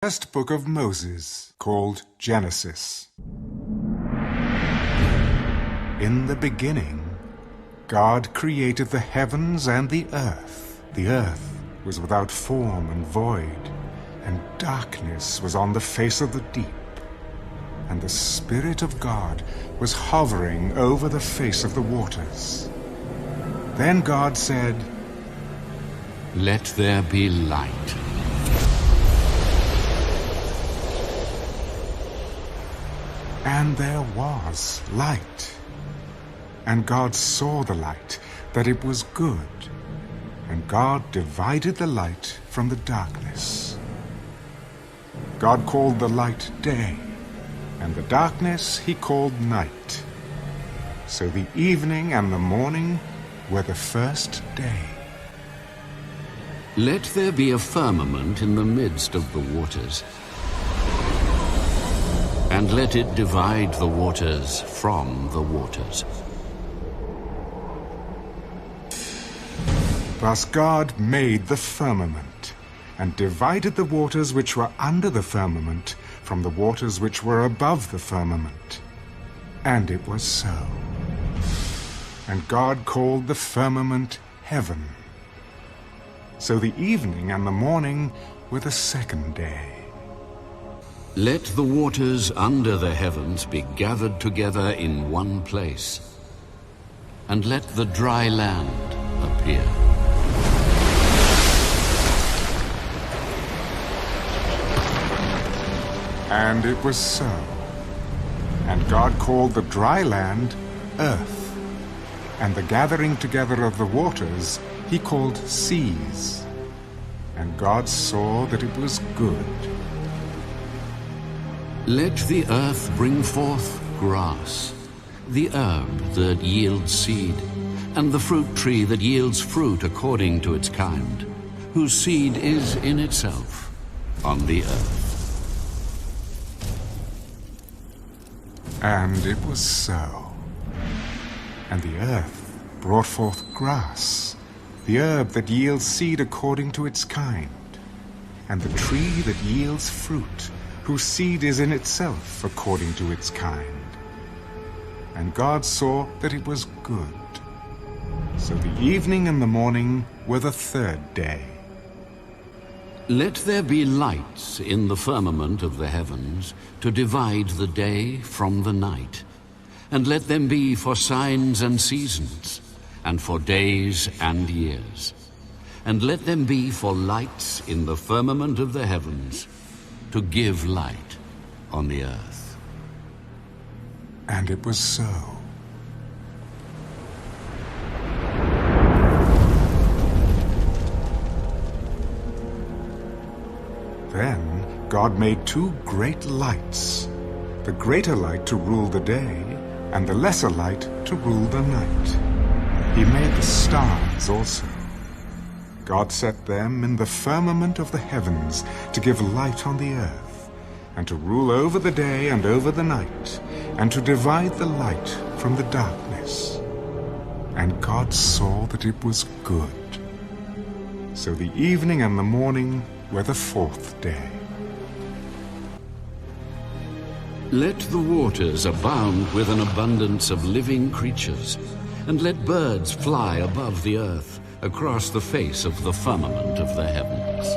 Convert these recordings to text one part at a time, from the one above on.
First book of Moses, called Genesis. In the beginning, God created the heavens and the earth. The earth was without form and void, and darkness was on the face of the deep. And the Spirit of God was hovering over the face of the waters. Then God said, "Let there be light." And there was light. And God saw the light, that it was good. And God divided the light from the darkness. God called the light day, and the darkness he called night. So the evening and the morning were the first day. Let there be a firmament in the midst of the waters, and let it divide the waters from the waters. Thus God made the firmament, and divided the waters which were under the firmament from the waters which were above the firmament. And it was so. And God called the firmament heaven. So the evening and the morning were the second day. Let the waters under the heavens be gathered together in one place, and let the dry land appear. And it was so. And God called the dry land earth, and the gathering together of the waters he called seas. And God saw that it was good. Let the earth bring forth grass, the herb that yields seed, and the fruit tree that yields fruit according to its kind, whose seed is in itself on the earth. And it was so. And the earth brought forth grass, the herb that yields seed according to its kind, and the tree that yields fruit, whose seed is in itself according to its kind. And God saw that it was good. So the evening and the morning were the third day. Let there be lights in the firmament of the heavens to divide the day from the night, and let them be for signs and seasons, and for days and years. And let them be for lights in the firmament of the heavens, to give light on the earth. And it was so. Then God made two great lights, the greater light to rule the day, and the lesser light to rule the night. He made the stars also. God set them in the firmament of the heavens to give light on the earth, and to rule over the day and over the night, and to divide the light from the darkness. And God saw that it was good. So the evening and the morning were the fourth day. Let the waters abound with an abundance of living creatures, and let birds fly above the earth across the face of the firmament of the heavens.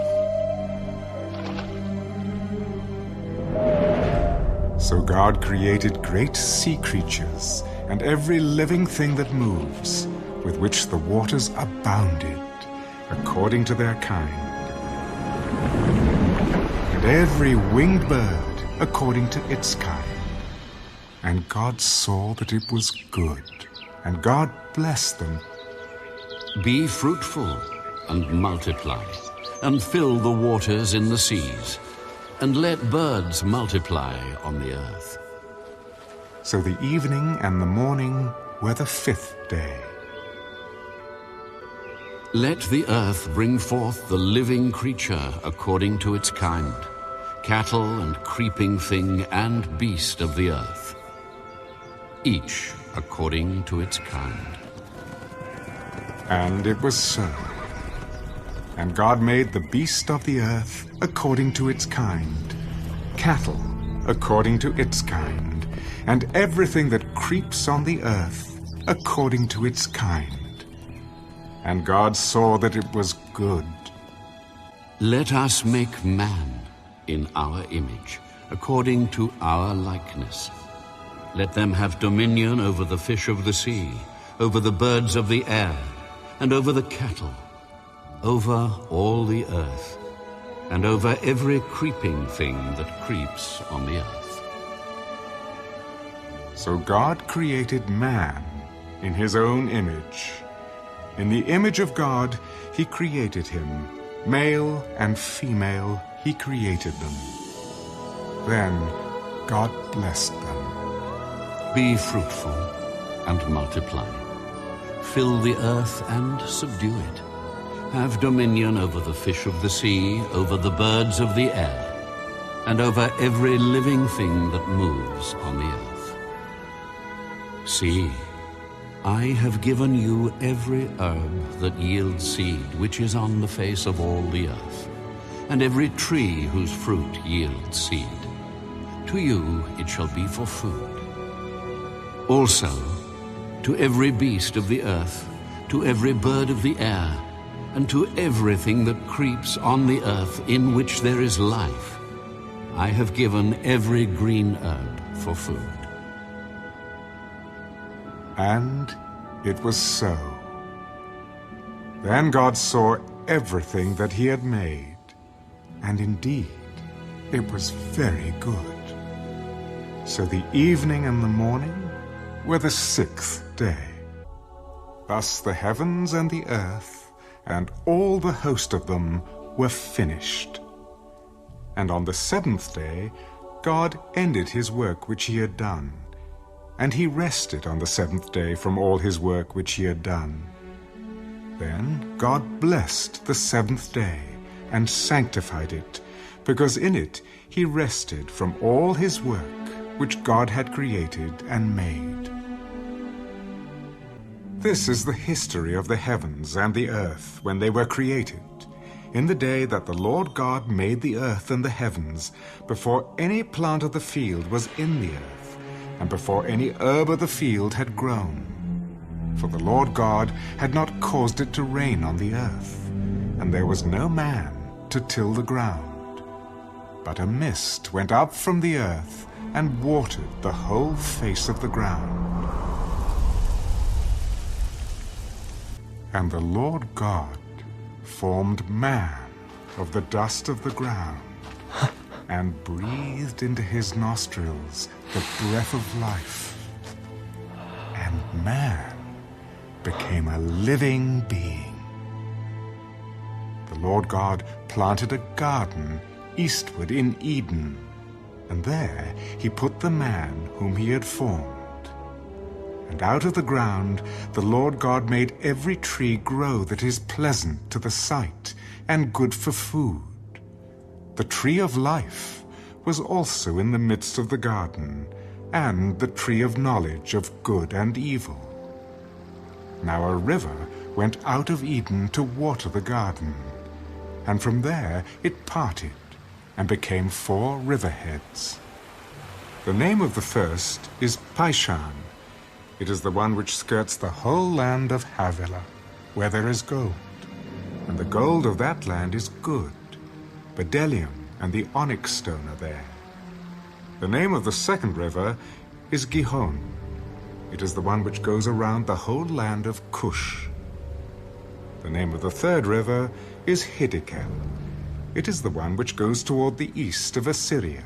So God created great sea creatures and every living thing that moves, with which the waters abounded, according to their kind, and every winged bird according to its kind. And God saw that it was good, and God blessed them. Be fruitful and multiply, and fill the waters in the seas, and let birds multiply on the earth. So the evening and the morning were the fifth day. Let the earth bring forth the living creature according to its kind, cattle and creeping thing and beast of the earth, each according to its kind. And it was so. And God made the beast of the earth according to its kind, cattle according to its kind, and everything that creeps on the earth according to its kind. And God saw that it was good. Let us make man in our image, according to our likeness. Let them have dominion over the fish of the sea, over the birds of the air, and over the cattle, over all the earth, and over every creeping thing that creeps on the earth. So God created man in his own image. In the image of God he created him. Male and female he created them. Then God blessed them. Be fruitful and multiply. Fill the earth and subdue it. Have dominion over the fish of the sea, over the birds of the air, and over every living thing that moves on the earth. See, I have given you every herb that yields seed, which is on the face of all the earth, and every tree whose fruit yields seed. To you it shall be for food. Also, to every beast of the earth, to every bird of the air, and to everything that creeps on the earth in which there is life, I have given every green herb for food. And it was so. Then God saw everything that he had made, and indeed it was very good. So the evening and the morning were the sixth day. Thus the heavens and the earth and all the host of them were finished. And on the seventh day God ended his work which he had done, and he rested on the seventh day from all his work which he had done. Then God blessed the seventh day and sanctified it, because in it he rested from all his work which God had created and made. This is the history of the heavens and the earth when they were created, in the day that the Lord God made the earth and the heavens, before any plant of the field was in the earth, and before any herb of the field had grown. For the Lord God had not caused it to rain on the earth, and there was no man to till the ground. But a mist went up from the earth and watered the whole face of the ground. And the Lord God formed man of the dust of the ground, and breathed into his nostrils the breath of life. And man became a living being. The Lord God planted a garden eastward in Eden, and there he put the man whom he had formed. And out of the ground the Lord God made every tree grow that is pleasant to the sight and good for food. The tree of life was also in the midst of the garden, and the tree of knowledge of good and evil. Now a river went out of Eden to water the garden, and from there it parted and became 4 riverheads. The name of the first is Pishon. It is the one which skirts the whole land of Havilah, where there is gold, and the gold of that land is good. Bdellium and the onyx stone are there. The name of the second river is Gihon. It is the one which goes around the whole land of Cush. The name of the third river is Hiddekel. It is the one which goes toward the east of Assyria.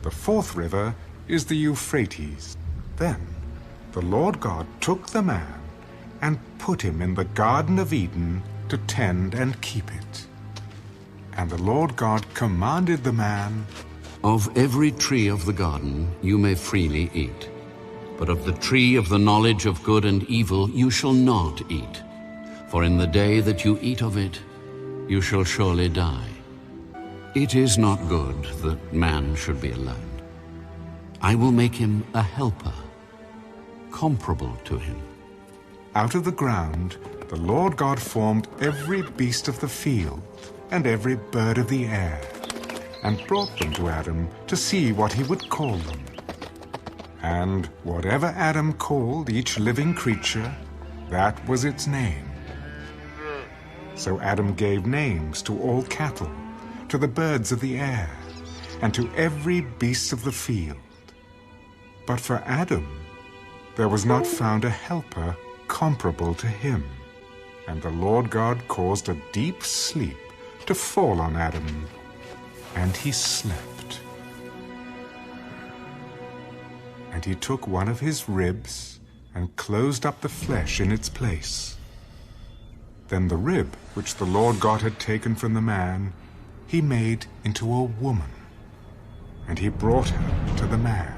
The fourth river is the Euphrates. Then the Lord God took the man and put him in the Garden of Eden to tend and keep it. And the Lord God commanded the man, Of every tree of the garden you may freely eat, but of the tree of the knowledge of good and evil you shall not eat. For in the day that you eat of it, you shall surely die. It is not good that man should be alone. I will make him a helper, comparable to him. out of the ground the Lord God formed every beast of the field and every bird of the air, and brought them to Adam to see what he would call them. And whatever Adam called each living creature, that was its name. So Adam gave names to all cattle, to the birds of the air, and to every beast of the field. But for Adam there was not found a helper comparable to him. And the Lord God caused a deep sleep to fall on Adam, and he slept. And he took one of his ribs and closed up the flesh in its place. Then the rib which the Lord God had taken from the man, he made into a woman, and he brought her to the man.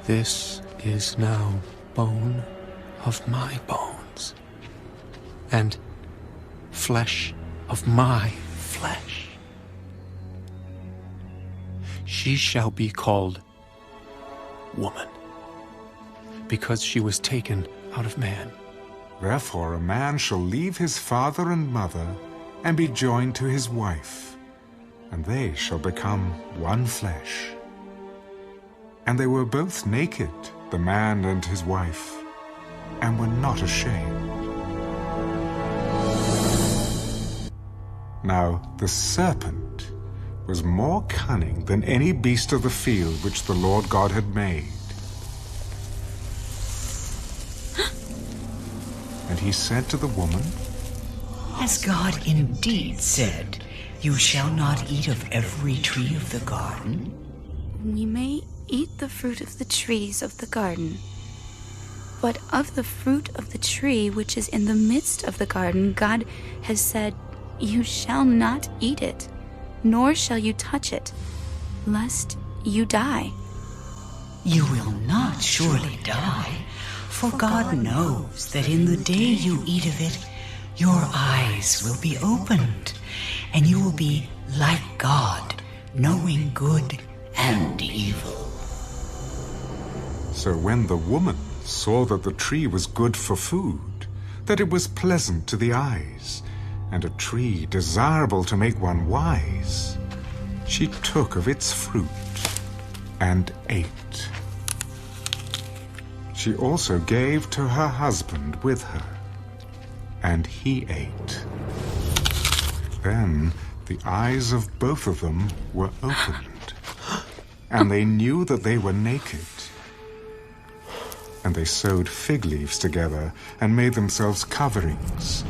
This is now bone of my bones, and flesh of my flesh. She shall be called woman, because she was taken out of man. Therefore a man shall leave his father and mother, and be joined to his wife, and they shall become one flesh. And they were both naked, the man and his wife, and were not ashamed. Now the serpent was more cunning than any beast of the field which the Lord God had made. And he said to the woman, Has God indeed said, You shall not eat of every tree of the garden? We may eat the fruit of the trees of the garden, but of the fruit of the tree which is in the midst of the garden, God has said, You shall not eat it, nor shall you touch it, lest you die. You will not surely die, for God knows that in the day you eat of it, your eyes will be opened, and you will be like God, knowing good and evil. So when the woman saw that the tree was good for food, that it was pleasant to the eyes, and a tree desirable to make one wise, she took of its fruit and ate. She also gave to her husband with her, and he ate. Then the eyes of both of them were opened, and they knew that they were naked. And they sewed fig leaves together and made themselves coverings.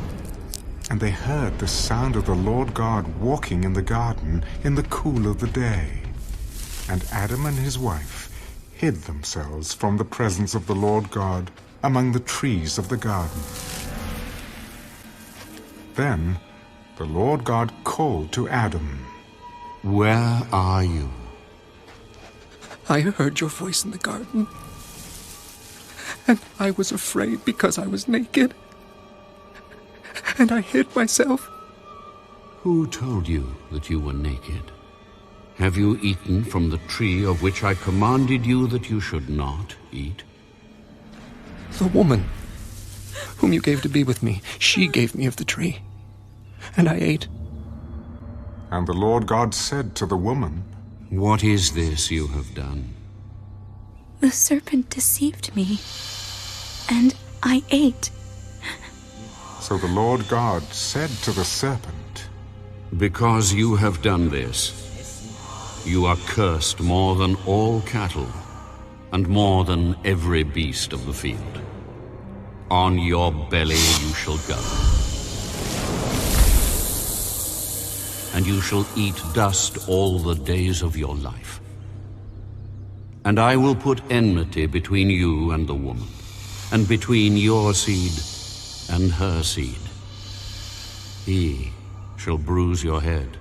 And they heard the sound of the Lord God walking in the garden in the cool of the day. And Adam and his wife hid themselves from the presence of the Lord God among the trees of the garden. Then the Lord God called to Adam, Where are you? I heard your voice in the garden, and I was afraid because I was naked, and I hid myself. Who told you that you were naked? Have you eaten from the tree of which I commanded you that you should not eat? The woman whom you gave to be with me, she gave me of the tree, and I ate. And the Lord God said to the woman, What is this you have done? The serpent deceived me, and I ate. So the Lord God said to the serpent, Because you have done this, you are cursed more than all cattle, and more than every beast of the field. On your belly you shall go, and you shall eat dust all the days of your life. And I will put enmity between you and the woman, and between your seed and her seed. He shall bruise your head,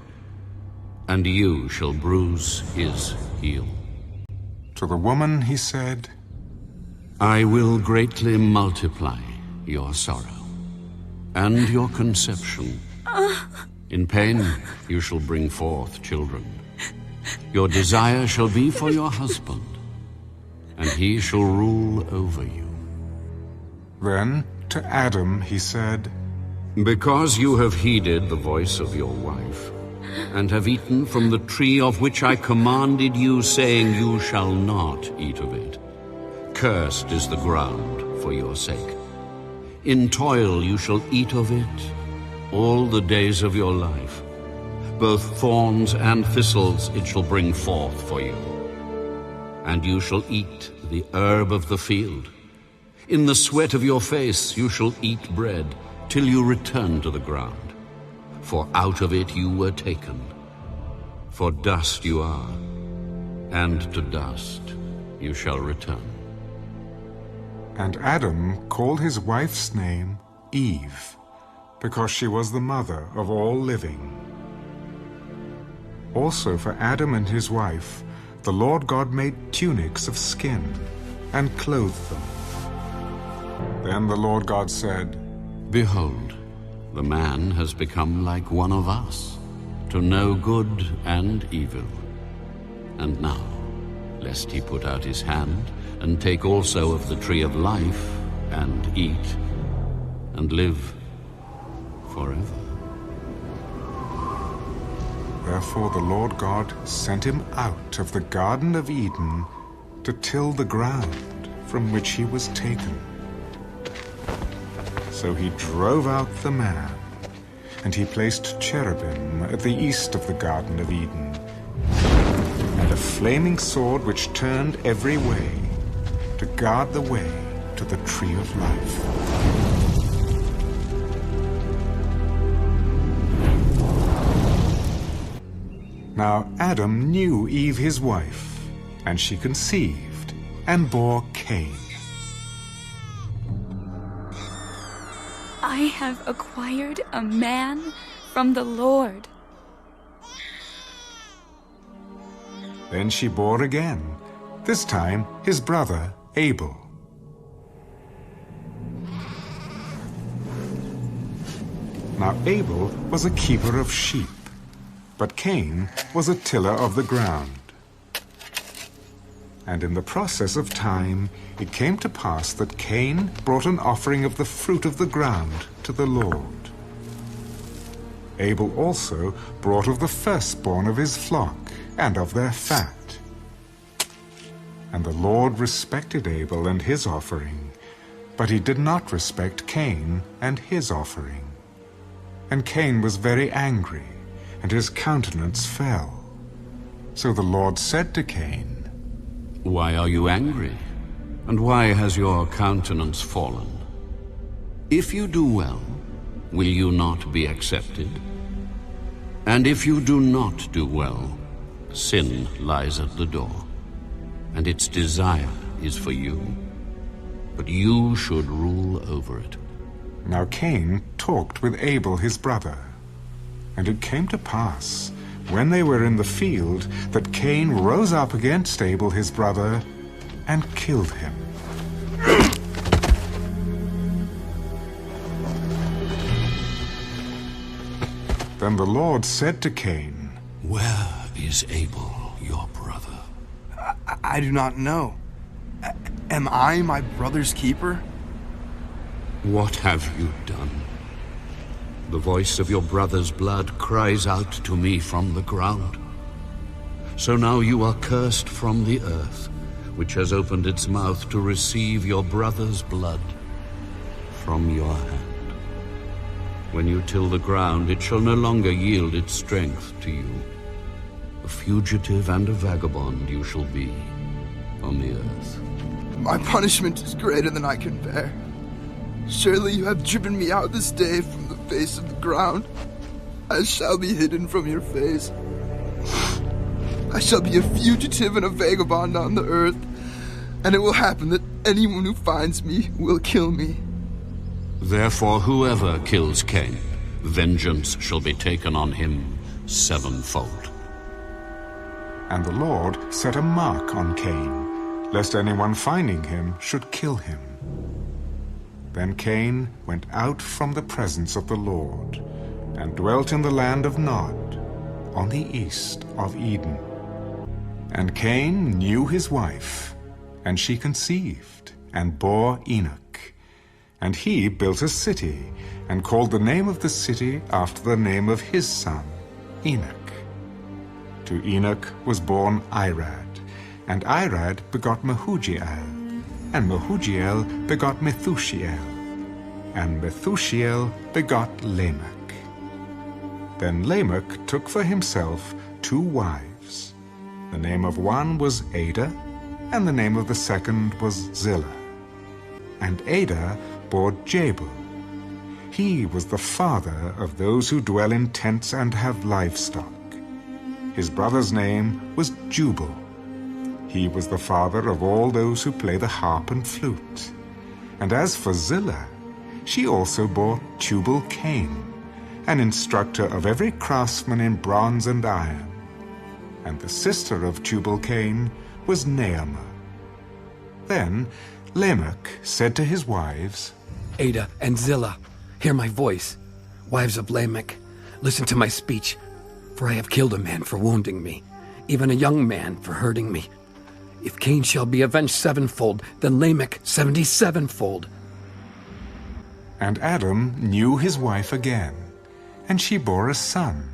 and you shall bruise his heel. To the woman he said, I will greatly multiply your sorrow and your conception. In pain you shall bring forth children. Your desire shall be for your husband, and he shall rule over you. Then to Adam he said, Because you have heeded the voice of your wife, and have eaten from the tree of which I commanded you, saying, You shall not eat of it. Cursed is the ground for your sake. In toil you shall eat of it all the days of your life. Both thorns and thistles it shall bring forth for you. And you shall eat the herb of the field. In the sweat of your face you shall eat bread, till you return to the ground. For out of it you were taken. For dust you are, and to dust you shall return. And Adam called his wife's name Eve, because she was the mother of all living. Also for Adam and his wife, the Lord God made tunics of skin and clothed them. Then the Lord God said, Behold, the man has become like one of us, to know good and evil. And now, lest he put out his hand, and take also of the tree of life, and eat, and live forever. Therefore the Lord God sent him out of the Garden of Eden to till the ground from which he was taken. So he drove out the man, and he placed cherubim at the east of the Garden of Eden, and a flaming sword which turned every way, to guard the way to the tree of life. Now Adam knew Eve his wife, and she conceived and bore Cain. I have acquired a man from the Lord. Then she bore again, this time his brother Abel. Now Abel was a keeper of sheep, but Cain was a tiller of the ground. And in the process of time, it came to pass that Cain brought an offering of the fruit of the ground to the Lord. Abel also brought of the firstborn of his flock and of their fat. And the Lord respected Abel and his offering, but he did not respect Cain and his offering. And Cain was very angry, and his countenance fell. So the Lord said to Cain, Why are you angry? And why has your countenance fallen? If you do well, will you not be accepted? And if you do not do well, sin lies at the door, and its desire is for you, but you should rule over it. Now Cain talked with Abel his brother. And it came to pass, when they were in the field, that Cain rose up against Abel his brother, and killed him. Then the Lord said to Cain, Where is Abel, your brother? I do not know. Am I my brother's keeper? What have you done? The voice of your brother's blood cries out to me from the ground. So now you are cursed from the earth, which has opened its mouth to receive your brother's blood from your hand. When you till the ground, it shall no longer yield its strength to you. A fugitive and a vagabond you shall be on the earth. My punishment is greater than I can bear. Surely you have driven me out this day from the face of the ground. I shall be hidden from your face. I shall be a fugitive and a vagabond on the earth, and it will happen that anyone who finds me will kill me. Therefore whoever kills Cain, vengeance shall be taken on him sevenfold. And the Lord set a mark on Cain, lest anyone finding him should kill him. Then Cain went out from the presence of the Lord, and dwelt in the land of Nod, on the east of Eden. And Cain knew his wife, and she conceived, and bore Enoch. And he built a city, and called the name of the city after the name of his son, Enoch. To Enoch was born Irad, and Irad begot Mehujael, and Mehujael begot Methushael, and Methushael begot Lamech. Then Lamech took for himself 2 wives. The name of one was Ada, and the name of the second was Zillah. And Ada bore Jabal. He was the father of those who dwell in tents and have livestock. His brother's name was Jubal. He was the father of all those who play the harp and flute. And as for Zillah, she also bore Tubal-Cain, an instructor of every craftsman in bronze and iron. And the sister of Tubal-Cain was Naamah. Then Lamech said to his wives, Ada and Zillah, hear my voice. Wives of Lamech, listen to my speech, for I have killed a man for wounding me, even a young man for hurting me. If Cain shall be avenged 7-fold, then Lamech 77-fold. And Adam knew his wife again, and she bore a son,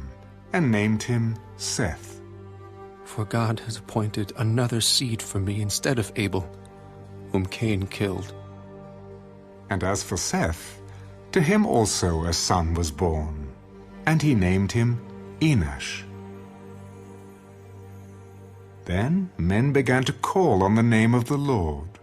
and named him Seth. For God has appointed another seed for me instead of Abel, whom Cain killed. And as for Seth, to him also a son was born, and he named him Enosh. Then men began to call on the name of the Lord,